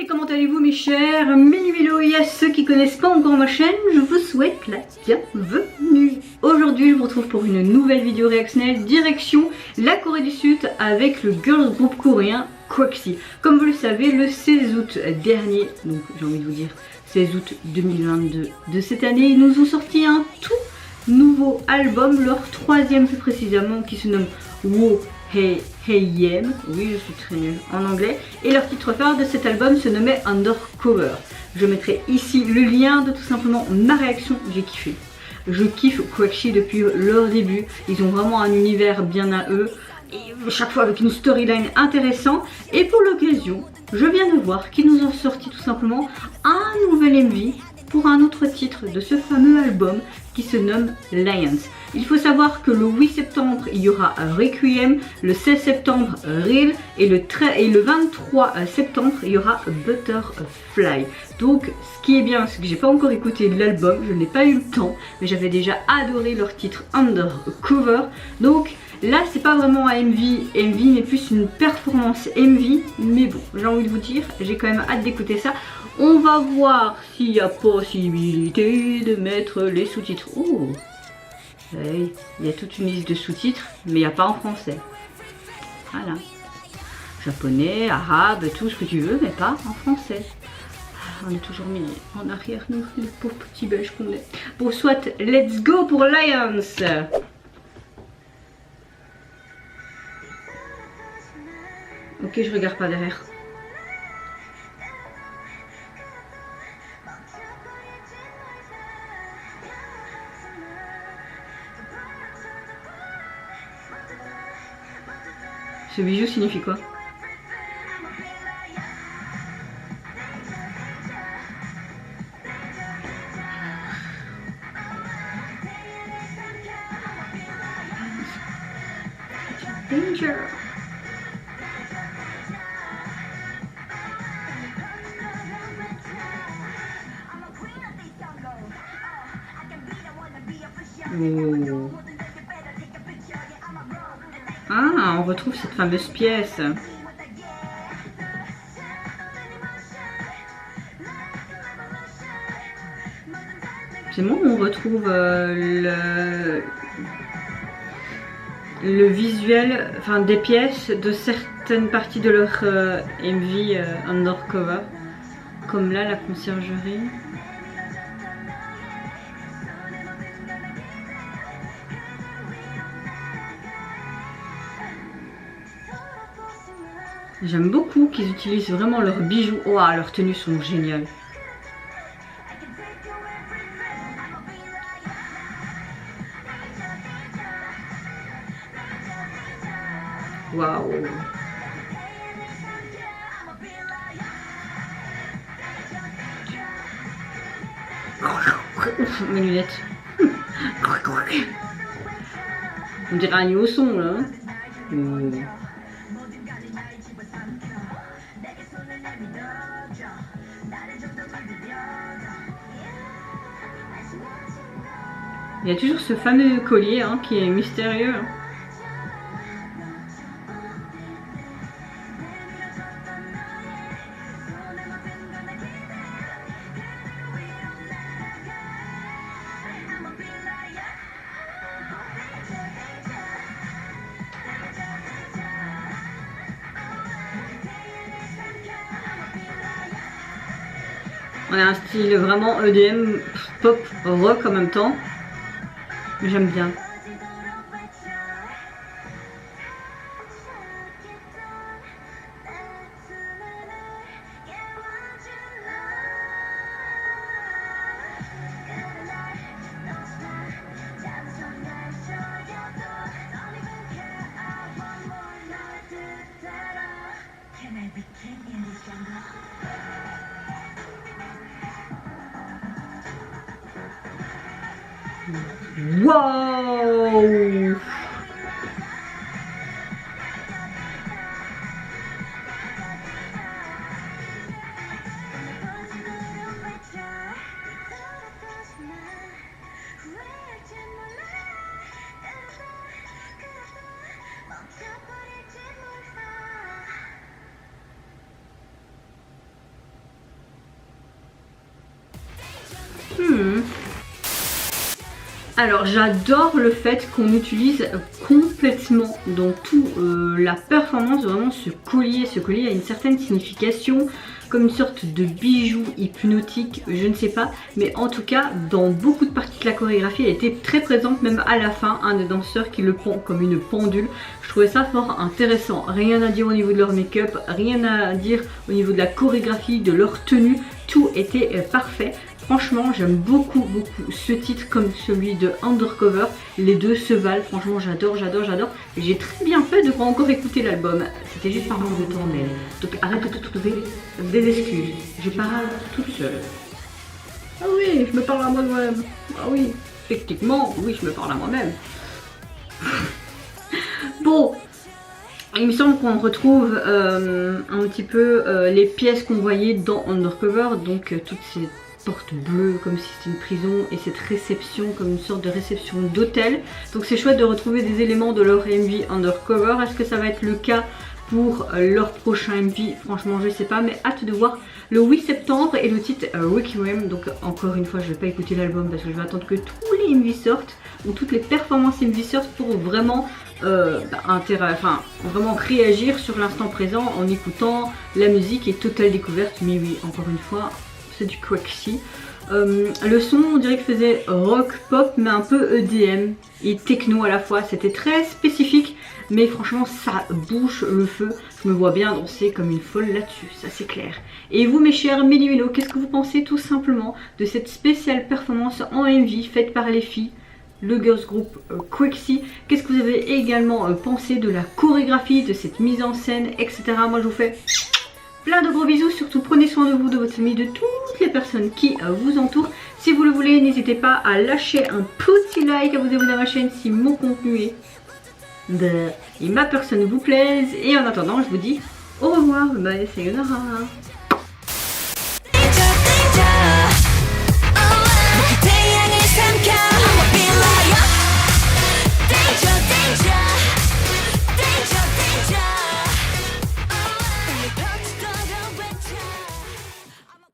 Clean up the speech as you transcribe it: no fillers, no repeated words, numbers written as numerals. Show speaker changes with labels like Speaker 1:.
Speaker 1: Hey, comment allez-vous mes chers Ménumélo, et à ceux qui connaissent pas encore ma chaîne, je vous souhaite la bienvenue. Aujourd'hui, je vous retrouve pour une nouvelle vidéo réactionnelle direction la Corée du Sud avec le girls group coréen Quoxy. Comme vous le savez, le 16 août dernier, donc j'ai envie de vous dire 16 août 2022 de cette année, ils nous ont sorti un tout nouveau album, leur troisième plus précisément, qui se nomme Wo Hey Hey Yem, oui je suis très nulle en anglais, et leur titre phare de cet album se nommait Undercover. Je mettrai ici le lien de tout simplement ma réaction, j'ai kiffé. Je kiffe Quoxy depuis leur début, ils ont vraiment un univers bien à eux, et chaque fois avec une storyline intéressante, et pour l'occasion, je viens de voir qu'ils nous ont sorti tout simplement un nouvel MV pour un autre titre de ce fameux album qui se nomme Lions. Il faut savoir que le 8 septembre, il y aura Requiem, le 16 septembre, Real, et le 23 septembre, il y aura Butterfly. Donc, ce qui est bien, c'est que j'ai pas encore écouté l'album, je n'ai pas eu le temps, mais j'avais déjà adoré leur titre Undercover. Donc, là, c'est pas vraiment un MV, mais plus une performance MV, mais bon, j'ai envie de vous dire, j'ai quand même hâte d'écouter ça. On va voir s'il y a possibilité de mettre les sous-titres. Oh, hey, il y a toute une liste de sous-titres, mais il n'y a pas en français. Voilà. Japonais, arabe, tout ce que tu veux, mais pas en français. On est toujours mis en arrière, nous, les pauvres petits belges qu'on est. Bon, soit, let's go pour Lions. Ok, je regarde pas derrière. Ce bijou signifie quoi? Danger. Oh. Ah, on retrouve cette fameuse pièce. C'est bon, on retrouve le visuel, enfin des pièces de certaines parties de leur MV Undercover, comme là la conciergerie. J'aime beaucoup qu'ils utilisent vraiment leurs bijoux. Oh, leurs tenues sont géniales. Waouh. Ouf, mes lunettes. On dirait un au son là. Il y a toujours ce fameux collier hein, qui est mystérieux. On a un style vraiment EDM, pop, rock en même temps. J'aime bien. Wow! Alors j'adore le fait qu'on utilise complètement dans tout la performance vraiment ce collier. Ce collier a une certaine signification, comme une sorte de bijou hypnotique, je ne sais pas. Mais en tout cas, dans beaucoup de parties de la chorégraphie, elle était très présente, même à la fin, un des danseurs qui le prend comme une pendule. Je trouvais ça fort intéressant. Rien à dire au niveau de leur make-up, rien à dire au niveau de la chorégraphie, de leur tenue. Tout était parfait. Franchement, j'aime beaucoup ce titre comme celui de Undercover. Les deux se valent. Franchement, j'adore. Et j'ai très bien fait de pas encore écouter l'album. C'était juste par manque de temps, mais donc arrête de te trouver des excuses. Je parle toute seule. Ah oui, je me parle à moi-même. Ah oui, effectivement, oui, je me parle à moi-même. Bon. Il me semble qu'on retrouve un petit peu les pièces qu'on voyait dans Undercover, donc toutes ces portes bleues comme si c'était une prison et cette réception comme une sorte de réception d'hôtel. Donc c'est chouette de retrouver des éléments de leur MV Undercover. Est-ce que ça va être le cas pour leur prochain MV? Franchement je sais pas, mais hâte de voir le 8 septembre et le titre Requiem. Donc encore une fois je vais pas écouter l'album parce que je vais attendre que tous les MV sortent ou toutes les performances MV sortent pour vraiment vraiment réagir sur l'instant présent en écoutant la musique et totale découverte. Mais oui, encore une fois, c'est du Quexy. Le son, on dirait qu'il faisait rock pop mais un peu EDM et techno à la fois. C'était très spécifique, mais franchement ça bouche le feu. Je me vois bien danser comme une folle là-dessus, ça c'est clair. Et vous mes chers Méli-Mélo, qu'est-ce que vous pensez tout simplement de cette spéciale performance en MV faite par les filles, le girls group Quexy? Qu'est-ce que vous avez également pensé de la chorégraphie, de cette mise en scène, etc. Moi je vous fais plein de gros bisous, surtout prenez soin de vous, de votre famille, de toutes les personnes qui vous entourent. Si vous le voulez, n'hésitez pas à lâcher un petit like, à vous abonner à ma chaîne si mon contenu et ma personne vous plaisent. Et en attendant, je vous dis au revoir, bye, sayonara.